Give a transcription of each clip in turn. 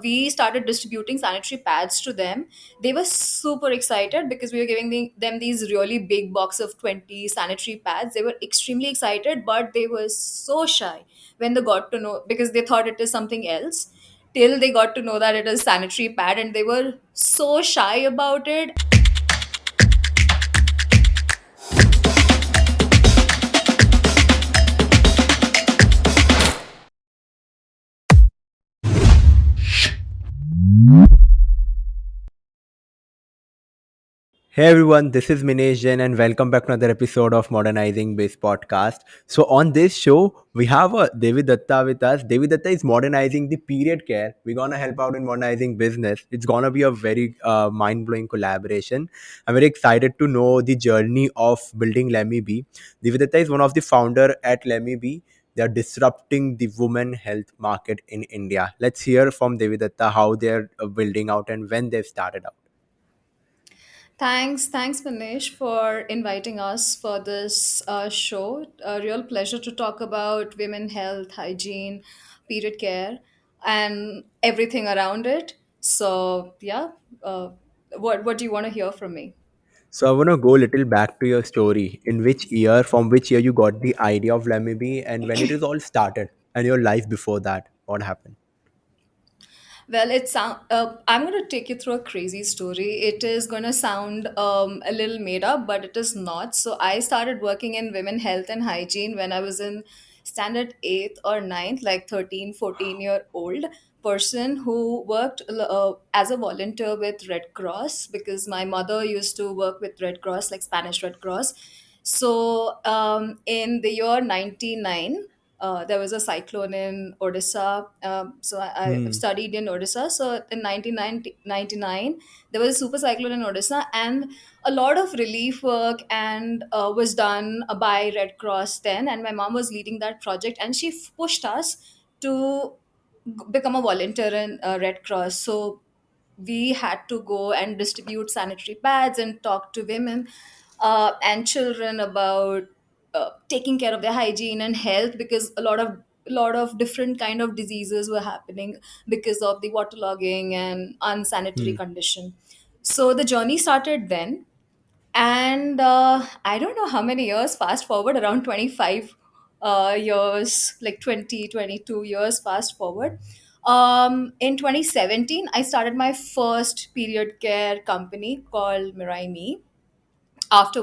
we started distributing sanitary pads to them. They were super excited because we were giving them these really big box of 20 sanitary pads. They were extremely excited, but they were so shy when they got to know, because they thought it is something else, till they got to know that it is sanitary pad, and they were so shy about it. Hey everyone, this is Minesh Jain and welcome back to another episode of Modernizing Biz podcast. So on this show, we have Devi Datta with us. Devi Datta is modernizing the period care. We're gonna help out in modernizing business. It's gonna be a very mind-blowing collaboration. I'm very excited to know the journey of building Lemme Be. Devi Datta is one of the founder at Lemme Be. They are disrupting the women health market in India. Let's hear from Devi Datta how they're building out and when they've started out. Thanks, Manish, for inviting us for this show. A real pleasure to talk about women health, hygiene, period care, and everything around it. So, yeah, uh, what do you want to hear from me? So I want to go a little back to your story. In which year, from which year you got the idea of Lemmy and when it is all started, and your life before that, what happened? Well, I'm going to take you through a crazy story. It is going to sound a little made up, but it is not. So, I started working in women health and hygiene when I was in standard 8th or ninth, like 13, 14-year old person who worked as a volunteer with Red Cross, because my mother used to work with Red Cross, like Spanish Red Cross. So, in the year 99, there was a cyclone in Odisha. I Hmm. studied in Odisha. So in 1999, there was a super cyclone in Odisha, and a lot of relief work and was done by Red Cross then. And my mom was leading that project, and she pushed us to become a volunteer in Red Cross. So we had to go and distribute sanitary pads and talk to women and children about taking care of their hygiene and health, because a lot of different kind of diseases were happening because of the waterlogging and unsanitary Hmm. condition. So the journey started then, and I don't know how many years, fast forward around 25 years, like 20, 22 years fast forward. In 2017, I started my first period care company called Mirai Me, after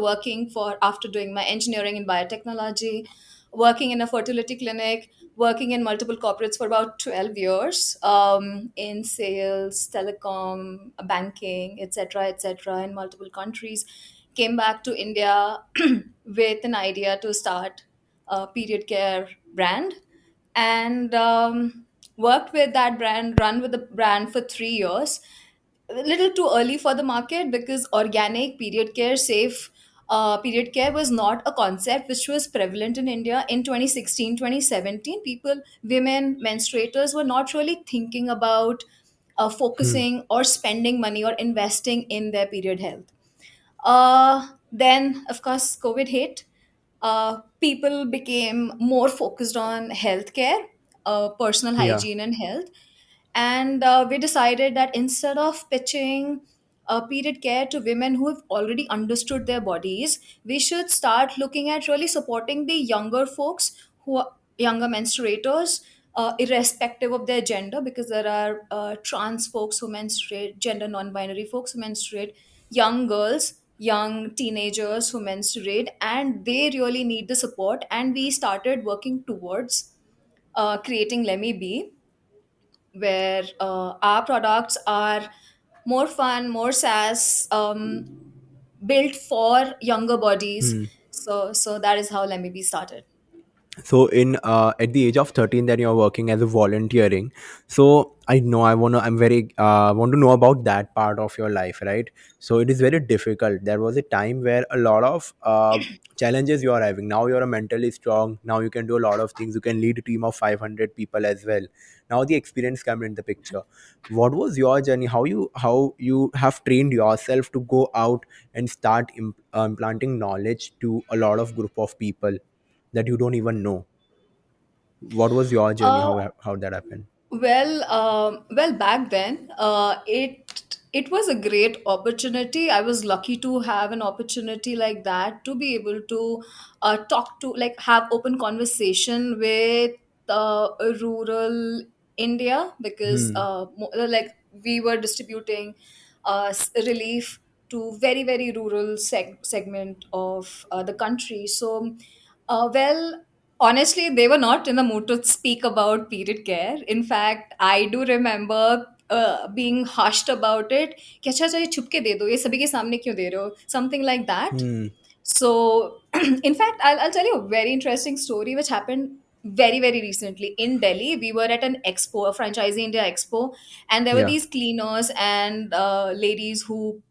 doing my engineering in biotechnology, working in a fertility clinic, working in multiple corporates for about 12 years, in sales, telecom, banking, etc., in multiple countries. Came back to India with an idea to start a period care brand, and worked with that brand, run with the brand for 3 years. A little too early for the market, because organic period care, safe period care was not a concept which was prevalent in India in 2016, 2017. Women menstruators were not really thinking about Hmm. focusing or spending money or investing in their period health. Then, of course, COVID hit. People became more focused on healthcare, personal Yeah. hygiene, and health. And we decided that instead of pitching period care to women who have already understood their bodies, we should start looking at really supporting the younger folks, who are younger menstruators, irrespective of their gender, because there are trans folks who menstruate, gender non-binary folks who menstruate, young girls, young teenagers who menstruate, and they really need the support. And we started working towards creating Lemmy Be, where our products are more fun, more SaaS, built for younger bodies. Hmm. So that is how Lemmy Be started. So in at the age of 13 then you're working as a volunteering. So I know I'm very want to know about that part of your life, right? So it is very difficult. There was a time where a lot of challenges you are having. Now you're mentally strong. Now you can do a lot of things. You can lead a team of 500 people as well. Now the experience come in the picture. What was your journey? How you have trained yourself to go out and start implanting knowledge to a lot of group of people that you don't even know? What was your journey? Uh, How that happened? Back then, it was a great opportunity. I was lucky to have an opportunity like that to be able to talk to, like, have open conversation with rural India, because Hmm. like, we were distributing relief to very very rural segment of the country. So, well, honestly, they were not in the mood to speak about period care. In fact, I do remember being hushed about it. कि अच्छा अच्छा ये छुप के दे दो, ये सभी के सामने क्यों दे रहे हो? Something like that. Hmm. So, in fact, I'll tell you a very interesting story which happened very, very recently in Delhi. We were at an expo, a Franchisee India expo, and there were Yeah. these cleaners and ladies who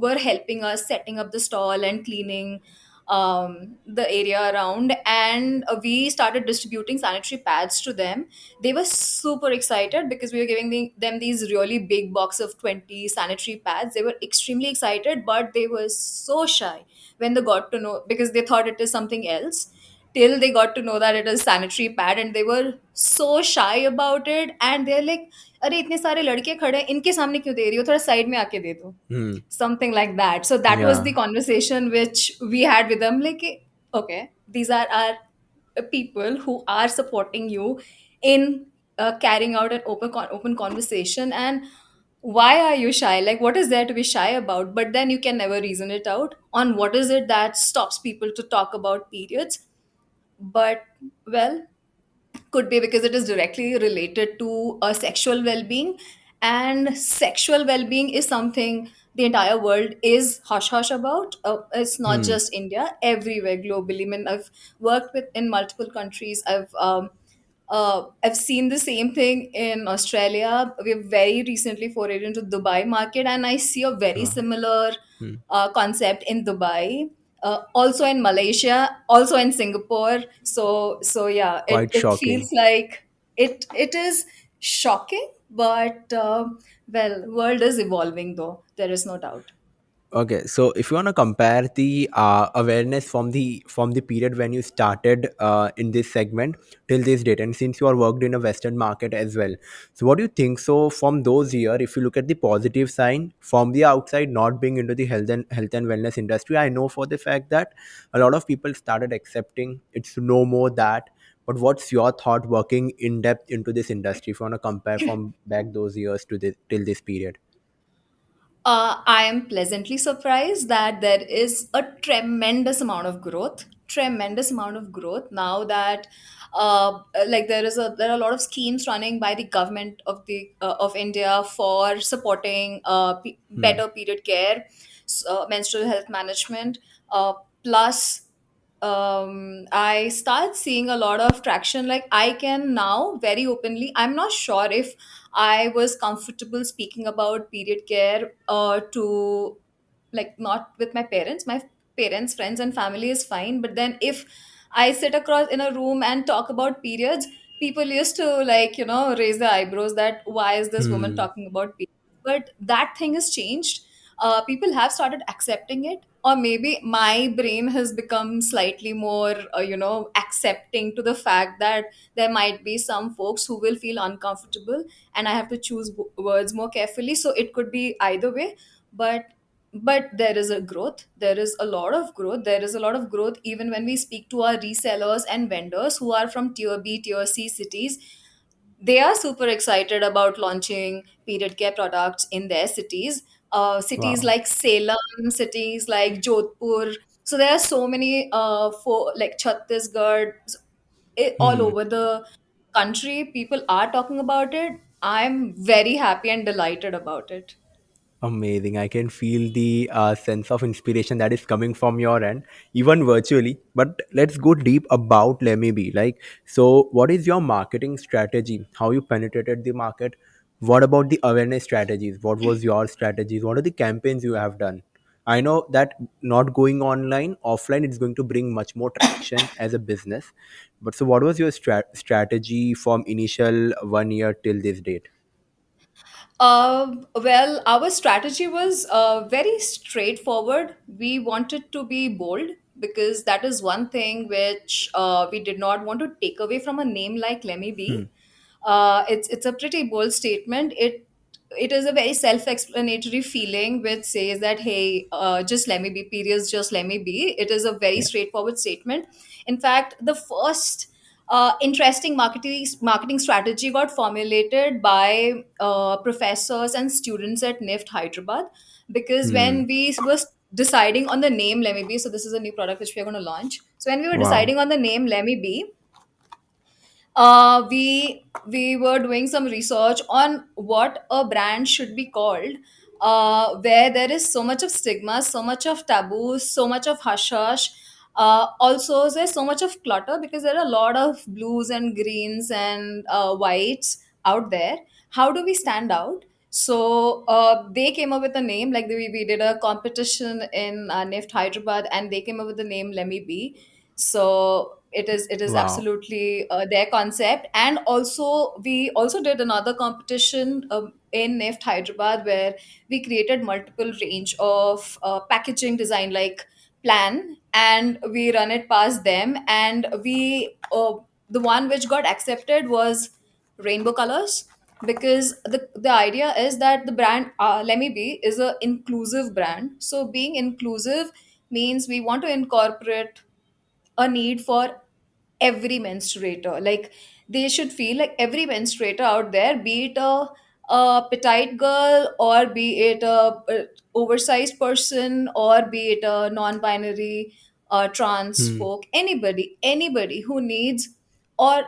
were helping us setting up the stall and cleaning the area around. And we started distributing sanitary pads to them. They were super excited because we were giving them these really big box of 20 sanitary pads. They were extremely excited, but they were so shy when they got to know, because they thought it is something else, till they got to know that it is sanitary pad, and they were so shy about it. And they're like, अरे इतने सारे लड़के खड़े हैं, इनके सामने क्यों दे रही हो, थोड़ा साइड में आके दे दो, Hmm. something like that. So that was Yeah. the conversation which we had with them, like, okay, these are our people who are supporting you in carrying out an open conversation. And why are you shy? Like, what is there to be shy about? But then you can never reason it out on what is it that stops people to talk about periods. But, well, could be because it is directly related to sexual well-being, and sexual well-being is something the entire world is hush hush about. It's not Hmm. just India, everywhere globally. I mean, I've worked with in multiple countries. I've seen the same thing in Australia. We've very recently forayed into Dubai market, and I see a very Yeah. similar Hmm. concept in Dubai, also in Malaysia, also in Singapore. So yeah, it Quite it shocking. feels like it is shocking, but well, world is evolving though. There is no doubt. Okay, so if you want to compare the awareness from the period when you started in this segment till this date, and since you are worked in a Western market as well, so what do you think? So from those year, if you look at the positive sign from the outside, not being into the health and wellness industry, I know for the fact that a lot of people started accepting it's no more that. But what's your thought working in depth into this industry? If you want to compare from back those years to this till this period. I am pleasantly surprised that there is a tremendous amount of growth. Tremendous amount of growth now that, like, there are a lot of schemes running by the government of India for supporting Hmm. better period care, menstrual health management. Plus, I start seeing a lot of traction. Like, I can now very openly. I'm not sure if I was comfortable speaking about period care to, like, not with my parents. My parents, friends, and family is fine. But then if I sit across in a room and talk about periods, people used to, like, raise their eyebrows that why is this woman Hmm. talking about periods? But that thing has changed. People have started accepting it, or maybe my brain has become slightly more accepting to the fact that there might be some folks who will feel uncomfortable, and I have to choose words more carefully. So it could be either way. But there is a growth, there is a lot of growth, there is a lot of growth even when we speak to our resellers and vendors who are from tier B, tier C cities. They are super excited about launching period care products in their cities. Cities Wow. like Salem, cities like Jodhpur. So there are so many, for like Chhattisgarh, all Hmm. over the country. People are talking about it. I'm very happy and delighted about it. Amazing. I can feel the sense of inspiration that is coming from your end, even virtually. But let's go deep about Lemme Be. Like, so what is your marketing strategy? How you penetrated the market? What about the awareness strategies? What was your strategies? What are the campaigns you have done? I know that not going online, offline, it's going to bring much more traction as a business. But so, what was your strategy from initial 1 year till this date? Well, our strategy was very straightforward. We wanted to be bold because that is one thing which we did not want to take away from a name like Lemmy Hmm. B. It's a pretty bold statement. It is a very self-explanatory feeling which says that, hey, just let me be, periods, just let me be. It is a very Yeah. straightforward statement. In fact, the first interesting marketing strategy got formulated by professors and students at NIFT Hyderabad, because Hmm. when we were deciding on the name Lemme Be, so this is a new product which we are going to launch. So when we were Wow. deciding on the name Lemme Be, we were doing some research on what a brand should be called, where there is so much of stigma, so much of taboo, so much of hush hush. Also, there's so much of clutter because there are a lot of blues and greens and whites out there. How do we stand out? So they came up with a name. Like we did a competition in NIFT Hyderabad, and they came up with the name Lemmy B. So it is Wow. absolutely their concept. And also we also did another competition in NIFT Hyderabad, where we created multiple range of packaging design like plan, and we run it past them, and we the one which got accepted was rainbow colors, because the idea is that the brand Let Me Be is a inclusive brand. So being inclusive means we want to incorporate a need for every menstruator. Like they should feel like every menstruator out there, be it a petite girl, or be it a oversized person, or be it a non-binary trans Hmm. folk, anybody or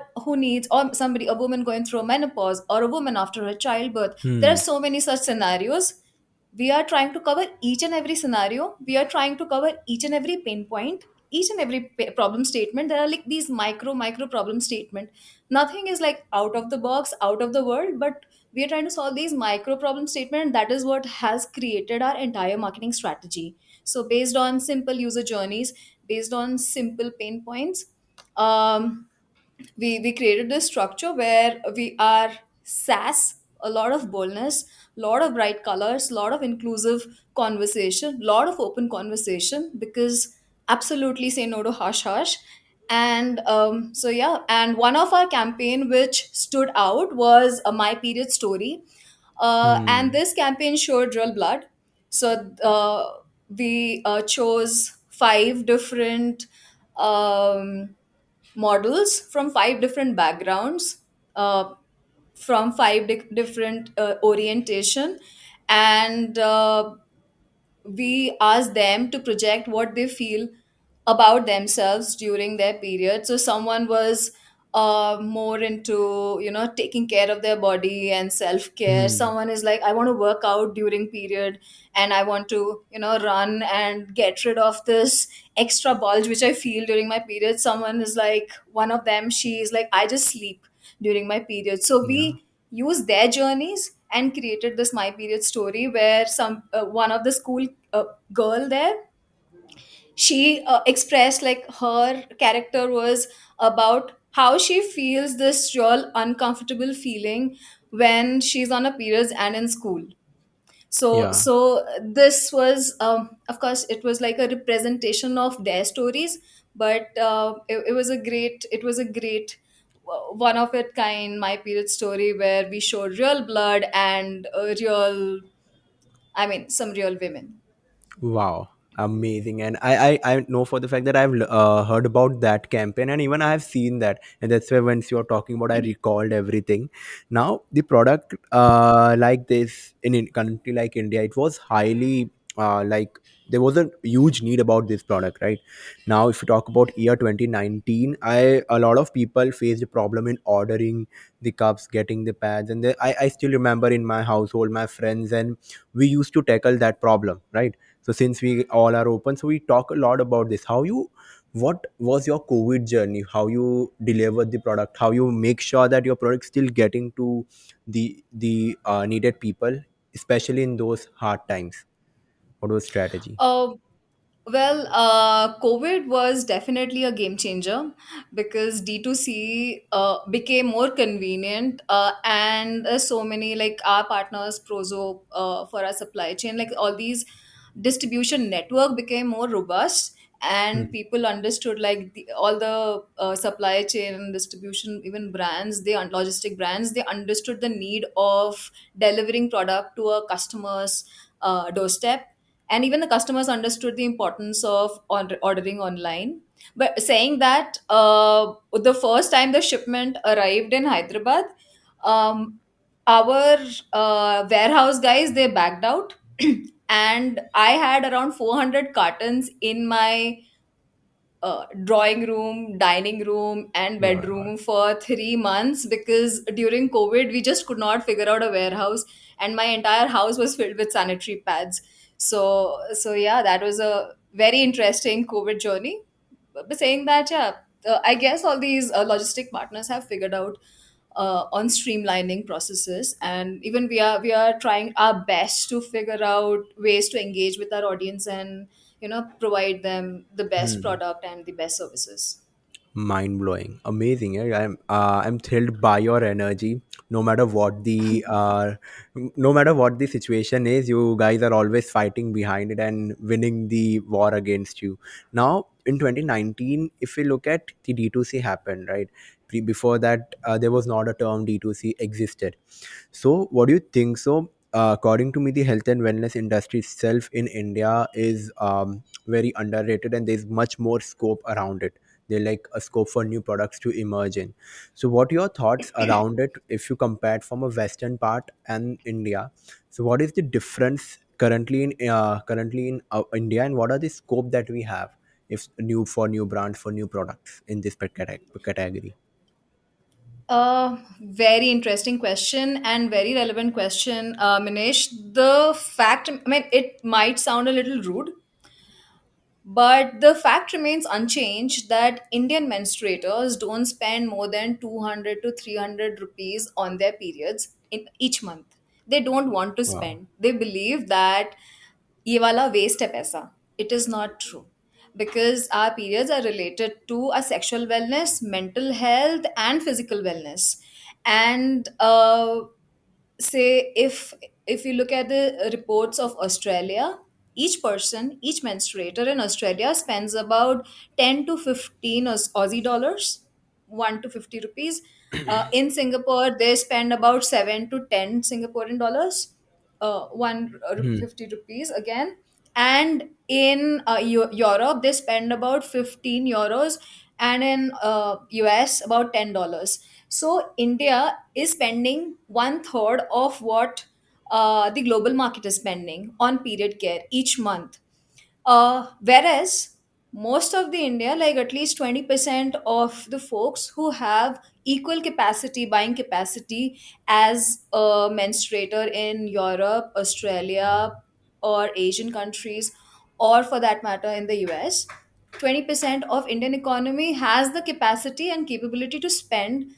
somebody, a woman going through menopause, or a woman after a childbirth. There are Hmm. so many such scenarios. We are trying to cover each and every scenario. We are trying to cover each and every pain point, each and every problem statement. There are like these micro problem statement. Nothing is like out of the box, out of the world, but we are trying to solve these micro problem statement, and that is what has created our entire marketing strategy. So based on simple user journeys, based on simple pain points, um, we created this structure where we are sass, a lot of boldness, lot of bright colors, lot of inclusive conversation, lot of open conversation, because absolutely say no to hush hush. And so yeah, and one of our campaign which stood out was a my period story, and Hmm. this campaign showed real blood. So we chose five different um, models from five different backgrounds, from five different orientation, and we ask them to project what they feel about themselves during their period. So someone was more into, taking care of their body and self care. Hmm. Someone is like, I want to work out during period, and I want to, run and get rid of this extra bulge which I feel during my period. Someone is like, one of them, she is like, I just sleep during my period. So Yeah. we use their journeys and created this my period story, where some one of the school girl there, she expressed like her character was about how she feels this real uncomfortable feeling when she's on a periods and in school. Yeah. So this was, of course, it was like a representation of their stories, but it was a great one of it kind my period story, where we showed real blood and some real women. Wow, amazing! And I know for the fact that I've heard about that campaign, and even I have seen that, and that's why once you're talking about, I recalled everything. Now the product, like this in a country like India, it was highly like there was a huge need about this product, right? Now, if you talk about year 2019, I a lot of people faced a problem in ordering the cups, getting the pads, and I still remember in my household, my friends, and we used to tackle that problem, right? So since we all are open, so we talk a lot about this. How you, what was your COVID journey? How you delivered the product? How you make sure that your product still getting to the needed people, especially in those hard times? What was strategy? uh, COVID was definitely a game changer, because D2C became more convenient, and so many like our partners, Prozo, for our supply chain, like all these distribution network became more robust, and Hmm. people understood, like all the supply chain and distribution, even brands, logistic brands, they understood the need of delivering product to a customer's doorstep. And even the customers understood the importance of ordering online. But saying that, the first time the shipment arrived in Hyderabad, um, our warehouse guys, they backed out. And I had around 400 cartons in my drawing room, dining room, and Oh my God. bedroom for 3 months, because during COVID we just could not figure out a warehouse, and my entire house was filled with sanitary pads. So yeah, that was a very interesting COVID journey. But saying that, yeah, I guess all these logistic partners have figured out on streamlining processes, and even we are trying our best to figure out ways to engage with our audience and provide them the best Hmm. product and the best services. Mind blowing, amazing. Eh? I'm thrilled by your energy. No matter what the no matter what the situation is, you guys are always fighting behind it and winning the war against you. Now in 2019, if we look at the D2C happened, right? Before that, there was not a term D2C existed. So, what do you think? So, according to me, the health and wellness industry itself in India is very underrated, and there's much more scope around it. They like a scope for new products to emerge in. So, what are your thoughts around it if you compare it from a Western part and India? So, what is the difference currently in India, and what are the scope that we have if new for new brands for new products in this category? Very interesting question and very relevant question, Manish. The fact, I mean, it might sound a little rude, but the fact remains unchanged that Indian menstruators don't spend more than 200 to 300 rupees on their periods in each month. They don't want to Wow. spend. They believe that ये वाला waste है पैसा. It is not true, because our periods are related to our sexual wellness, mental health, and physical wellness. And say, if you look at the reports of Australia, each menstruator in Australia spends about 10 to 15 Aussie dollars, 1 to 50 rupees. In Singapore, they spend about 7 to 10 Singaporean dollars, 150 rupees again. And in Europe, they spend about 15 euros, and in US, about $10. So India is spending one third of what the global market is spending on period care each month. Whereas most of the India, like at least 20% of the folks who have equal capacity, buying capacity, as a menstruator in Europe, Australia, or Asian countries, or for that matter in the US, 20% of Indian economy has the capacity and capability to spend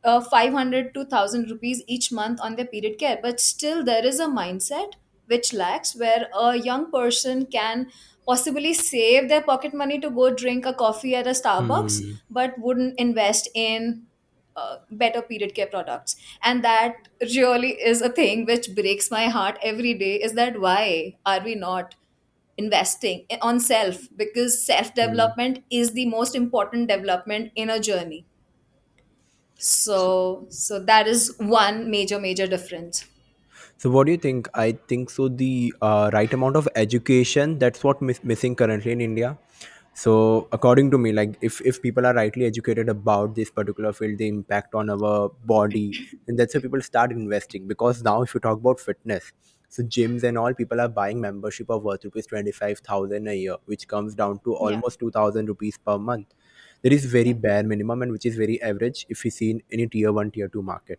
500 to 1000 rupees each month on their period care. But still there is a mindset which lacks, where a young person can possibly save their pocket money to go drink a coffee at a Starbucks, Hmm. but wouldn't invest in better period care products. And that really is a thing which breaks my heart every day, is that why are we not investing on self? Because self Hmm. development is the most important development in a journey. So that is one major difference. So, what do you think? I think so. The right amount of education, that's what missing currently in India. So, according to me, like if people are rightly educated about this particular field, the impact on our body, then that's why people start investing. Because now, if you talk about fitness, so gyms and all, people are buying membership of worth rupees 25,000 a year, which comes down to Yeah, almost 2,000 rupees per month. There is very yeah, bare minimum, and which is very average if we see in any tier one, tier two market,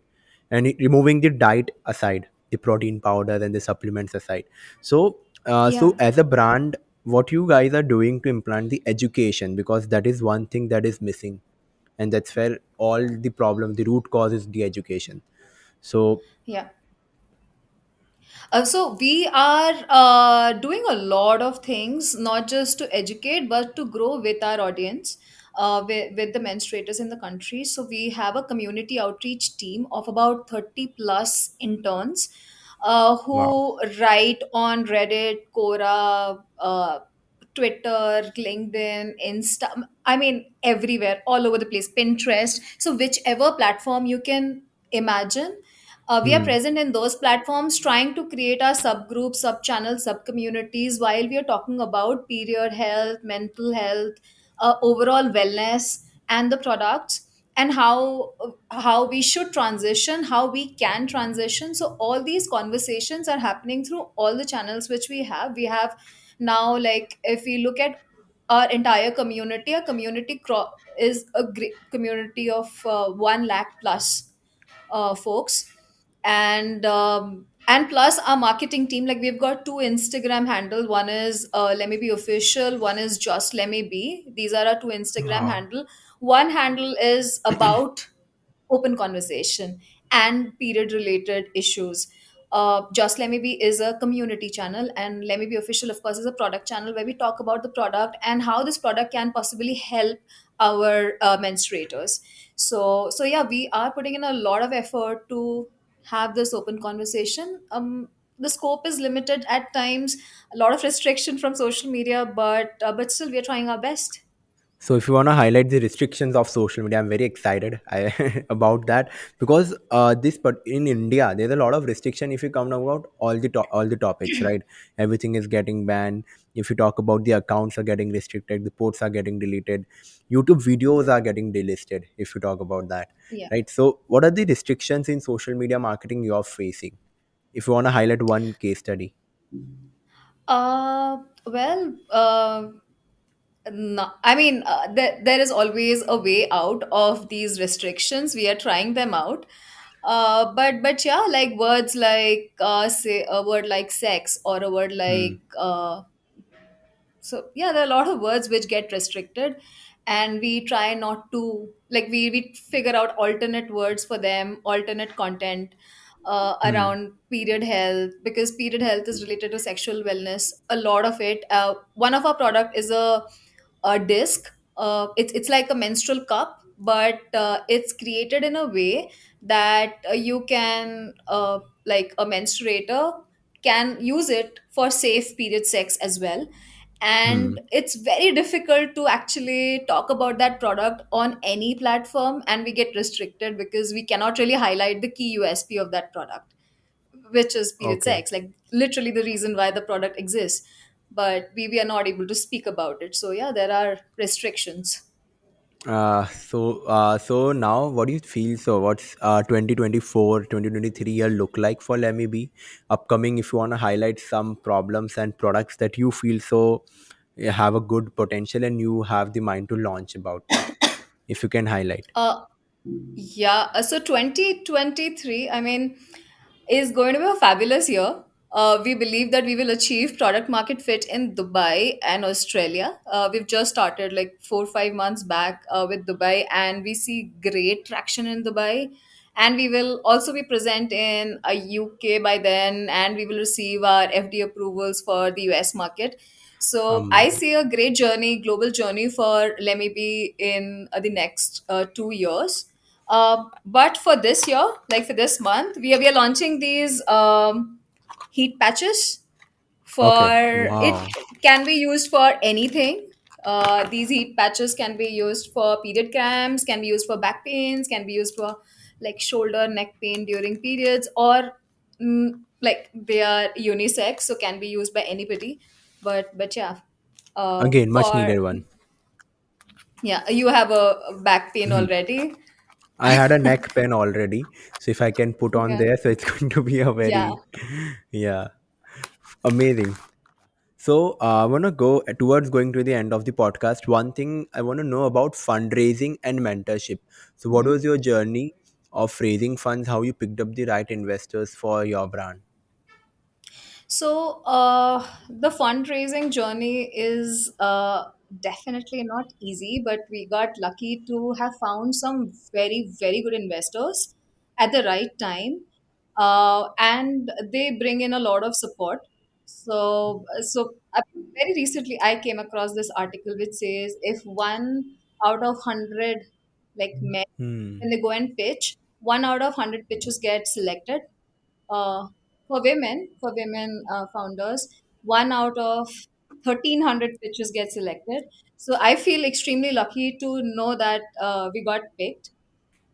and removing the diet aside, the protein powder and the supplements aside. So yeah, so as a brand, what you guys are doing to implant the education, because that is one thing that is missing, and that's where all the problem, the root cause is the education. So yeah. So we are doing a lot of things, not just to educate, but to grow with our audience, with the menstruators in the country. So we have a community outreach team of about 30 plus interns wow. who write on Reddit, Quora, Twitter, LinkedIn, Insta, I mean, everywhere, all over the place, Pinterest. So, whichever platform you can imagine, we are Hmm. present in those platforms trying to create our subgroups, sub channels, sub communities while we are talking about period health, mental health, overall wellness, and the products, and how we should transition, how we can transition. So all these conversations are happening through all the channels which we have now. Like if we look at our entire community, is a great community of 1 lakh plus folks. And plus our marketing team, like we've got two Instagram handle. One is Lemme Be official, one is just Lemme Be. These are our two Instagram Wow. handle. One handle is about open conversation and period related issues. Just Let Me Be is a community channel, and Let Me Be Official, of course, is a product channel where we talk about the product and how this product can possibly help our menstruators. So yeah, we are putting in a lot of effort to have this open conversation. The scope is limited at times, a lot of restriction from social media, but still we are trying our best. So if you want to highlight the restrictions of social media, I'm very excited about that because but in India there's a lot of restriction if you come about all the topics, right? Everything is getting banned. If you talk about the accounts are getting restricted, the posts are getting deleted, YouTube videos are getting delisted. If you talk about that, Yeah. right? So what are the restrictions in social media marketing you're facing? If you want to highlight one case study. Well, no, I mean, there is always a way out of these restrictions. We are trying them out. But yeah, like words like say a word like sex, or a word Hmm. like so yeah, there are a lot of words which get restricted, and we try not to, like we figure out alternate words for them, alternate content Hmm. around period health, because period health is related to sexual wellness, a lot of it. One of our product is a disc. It's like a menstrual cup, but it's created in a way that you can like a menstruator can use it for safe period sex as well. Hmm. And it's very difficult to actually talk about that product on any platform, and we get restricted because we cannot really highlight the key USP of that product, which is period Okay. sex, like literally the reason why the product exists. But we are not able to speak about it, so yeah, there are restrictions. So now what do you feel? So what's 2024, 2023 year look like for Lemmy B upcoming? If you want to highlight some problems and products that you feel so have a good potential and you have the mind to launch about that, if you can highlight. uh Yeah, so 2023, I mean, is going to be a fabulous year. We believe that we will achieve product market fit in Dubai and Australia. We've just started like 4 or 5 months back with Dubai, and we see great traction in Dubai. And we will also be present in a UK by then, and we will receive our FD approvals for the US market. So Um. I see a great journey, global journey for Lemme Be in the next 2 years. But for this year, like for this month, we are launching these heat patches. Okay. For it Wow. can be used for anything. These heat patches can be used for period cramps, can be used for back pains, can be used for like shoulder, neck pain during periods, or like they are unisex, so can be used by anybody. But yeah, Again, much for needed one. yeah, you have a back pain already. I had a neck pen already, so if I can put on Okay. there, so it's going to be a Yeah. very, yeah, amazing. So I want to go towards going to the end of the podcast. One thing I want to know about fundraising and mentorship. So what was your journey of raising funds? How you picked up the right investors for your brand? So, the fundraising journey is definitely not easy, but we got lucky to have found some very, very good investors at the right time. And they bring in a lot of support. Very recently, I came across this article which says if 1 out of 100, like men, Hmm. when they go and pitch, 1 out of 100 pitches get selected. uh, for women founders, 1 out of 1,300 pitches get selected. So I feel extremely lucky to know that we got picked,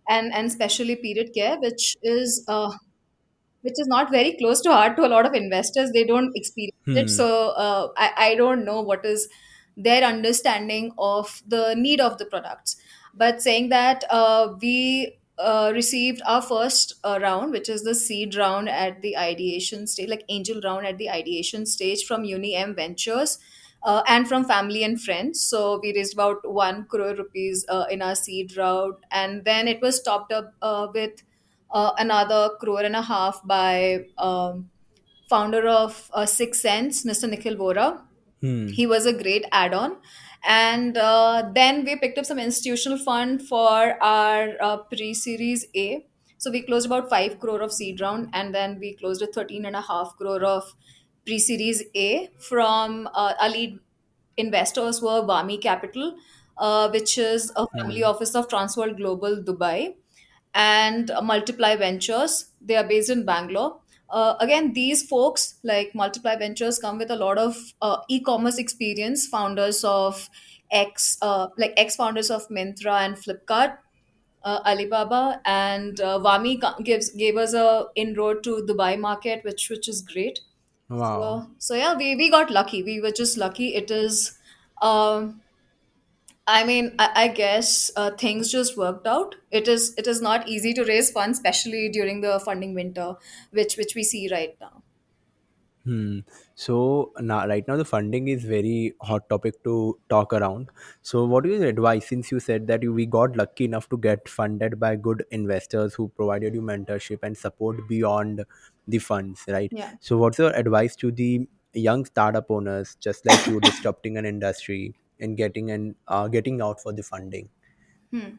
and especially period care, which is not very close to heart to a lot of investors. They don't experience it. Hmm. So I don't know what is their understanding of the need of the products. But saying that, we received our first round, which is the seed round at the ideation stage, like angel round at the ideation stage from NTLVentures. And from family and friends. So we raised about 1 crore rupees in our seed round. And then it was topped up with another crore and a half by founder of Six Sense, Mr. Nikhil Vora. Hmm. He was a great add-on. And then we picked up some institutional fund for our pre-series A. So we closed about 5 crore of seed round, and then we closed a 13.5 crore of pre-series A from our lead investors were Wami Capital, which is a family Hmm. office of Transworld Global Dubai, and Multiply Ventures. They are based in Bangalore. Again, these folks like Multiply Ventures come with a lot of e-commerce experience. Founders of ex-founders of Myntra and Flipkart, Alibaba, and Wami gave us a inroad to Dubai market, which is great. Wow. So yeah, we got lucky. We were just lucky. It is. Um, I mean, I guess things just worked out. It is not easy to raise funds, especially during the funding winter, which we see right now. Hmm. So now, right now, the funding is very hot topic to talk around. So, what is your advice? Since you said that we got lucky enough to get funded by good investors who provided you mentorship and support beyond the funds, right? Yeah. So, what's your advice to the young startup owners, just like you, disrupting an industry and getting out for the funding? Hmm.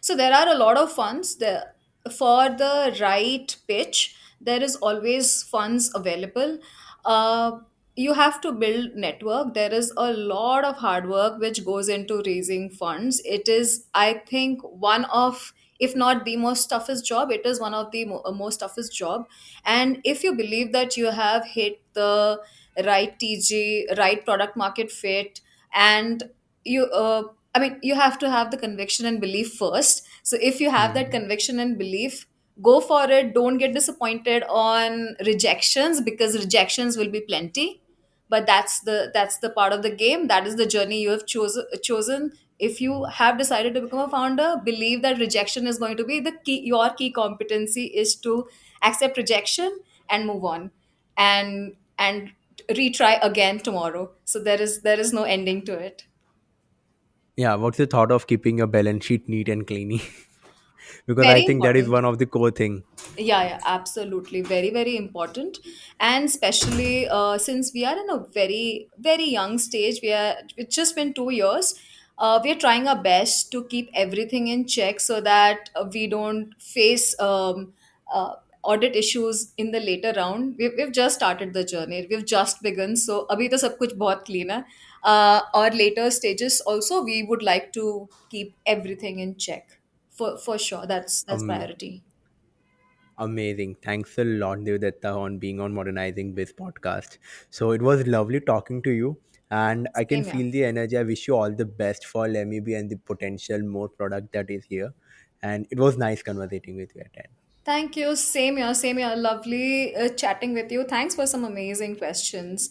So there are a lot of funds there for the right pitch. There is always funds available. Uh, you have to build network. There is a lot of hard work which goes into raising funds. It is, I think, one of, if not the most toughest job, it is one of the most toughest job. And if you believe that you have hit the right TG, right product market fit, and you I mean, you have to have the conviction and belief first. So if you have that Hmm. conviction and belief, go for it. Don't get disappointed on rejections, because rejections will be plenty. But that's the part of the game. That is the journey you have chosen. If you have decided to become a founder, believe that rejection is going to be the key. Your key competency is to accept rejection and move on, and retry again tomorrow. So there is no ending to it. Yeah. What's the thought of keeping your balance sheet neat and clean? Because I Very think that is important. one of the core thing. Yeah, absolutely. Very, very important. And especially since we are in a very, very young stage, it's just been 2 years. We are trying our best to keep everything in check so that we don't face audit issues in the later round. We've just started the journey. We've just begun. So abhi to sab kuch bahut clean hai. Or later stages also, we would like to keep everything in check. For sure. That's Um, priority. Amazing. Thanks a lot, Devdatta, on being on Modernizing Biz podcast. So it was lovely talking to you. And I can Same here. feel the energy. I wish you all the best for Lemme Be and the potential more product that is here. And it was nice conversating with you at the end. Thank you. Same here. Same here. Lovely chatting with you. Thanks for some amazing questions.